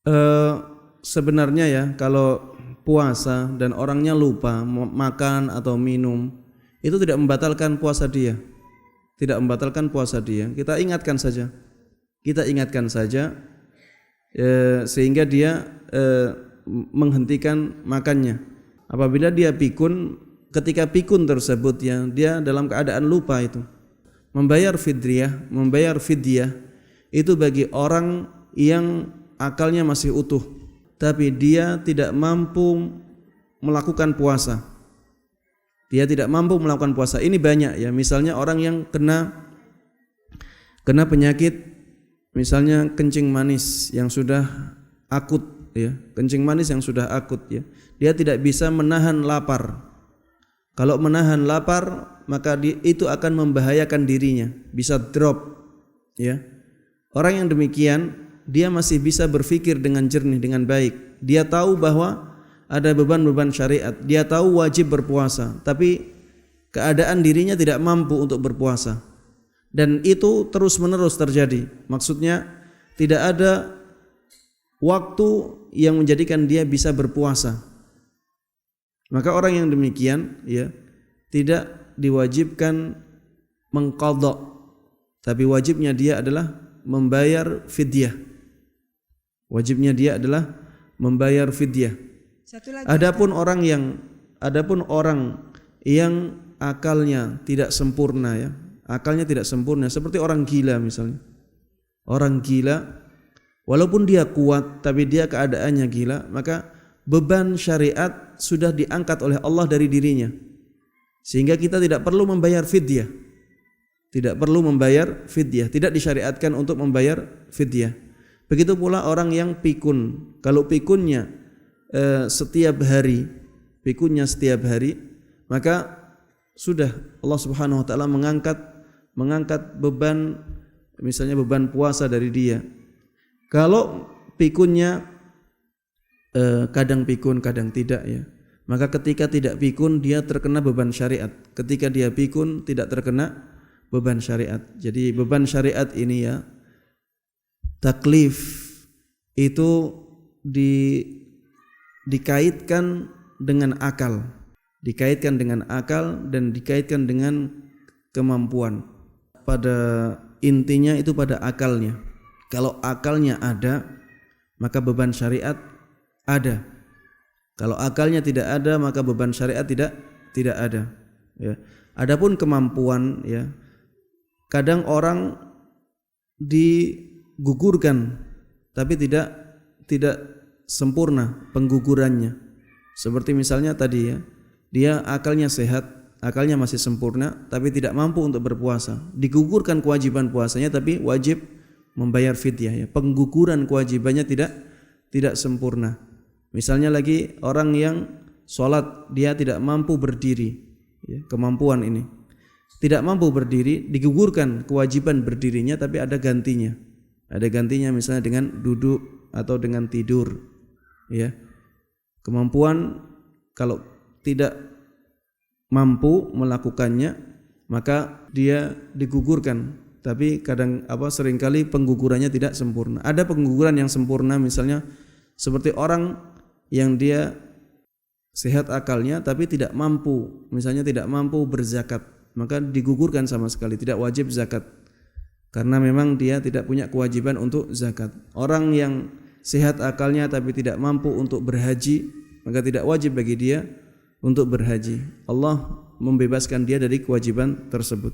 Eh, Sebenarnya ya, kalau puasa dan orangnya lupa makan atau minum, itu tidak membatalkan puasa dia. Tidak membatalkan puasa dia. Kita ingatkan saja. Sehingga dia menghentikan makannya. Apabila dia pikun, ketika pikun tersebut ya, dia dalam keadaan lupa itu. Membayar fidyah itu bagi orang yang akalnya masih utuh, tapi dia tidak mampu melakukan puasa. Ini banyak ya, misalnya orang yang kena penyakit, misalnya kencing manis yang sudah akut ya, dia tidak bisa menahan lapar. Kalau menahan lapar, maka itu akan membahayakan dirinya, bisa drop ya. Orang yang demikian, dia masih bisa berpikir dengan jernih, dengan baik. Dia tahu bahwa ada beban-beban syariat, dia tahu wajib berpuasa, tapi keadaan dirinya tidak mampu untuk berpuasa. Dan itu terus-menerus terjadi. Maksudnya tidak ada waktu yang menjadikan dia bisa berpuasa. Maka orang yang demikian ya, tidak diwajibkan mengqadha, tapi wajibnya dia adalah membayar fidyah. Adapun orang yang akalnya tidak sempurna ya, seperti orang gila misalnya. Orang gila walaupun dia kuat tapi dia keadaannya gila, maka beban syariat sudah diangkat oleh Allah dari dirinya. Sehingga kita tidak perlu membayar fidyah. Tidak disyariatkan untuk membayar fidyah. Begitu pula orang yang pikun. Kalau pikunnya setiap hari, maka sudah Allah Subhanahu wa taala mengangkat beban, misalnya beban puasa dari dia. Kalau pikunnya kadang pikun, kadang tidak ya, maka ketika tidak pikun dia terkena beban syariat. Ketika dia pikun tidak terkena beban syariat. Jadi beban syariat ini ya, taklif itu dikaitkan dengan akal, dan dikaitkan dengan kemampuan. Pada intinya itu pada akalnya. Kalau akalnya ada, maka beban syariat ada. Kalau akalnya tidak ada, maka beban syariat tidak ada. Ya. Adapun kemampuan, ya, kadang orang digugurkan, tapi tidak sempurna penggugurannya. Seperti misalnya tadi ya, dia akalnya sehat, akalnya masih sempurna, tapi tidak mampu untuk berpuasa. Digugurkan kewajiban puasanya, tapi wajib membayar fidyah. Ya. Pengguguran kewajibannya tidak sempurna. Misalnya lagi orang yang sholat dia tidak mampu berdiri, ya, kemampuan ini tidak mampu berdiri, digugurkan kewajiban berdirinya, tapi ada gantinya misalnya dengan duduk atau dengan tidur, ya. Kemampuan kalau tidak mampu melakukannya, maka dia digugurkan, tapi seringkali penggugurannya tidak sempurna. Ada pengguguran yang sempurna, misalnya seperti orang yang dia sehat akalnya tapi tidak mampu, misalnya tidak mampu berzakat, maka digugurkan sama sekali, tidak wajib zakat, karena memang dia tidak punya kewajiban untuk zakat. Orang yang sehat akalnya tapi tidak mampu untuk berhaji, maka tidak wajib bagi dia untuk berhaji. Allah membebaskan dia dari kewajiban tersebut.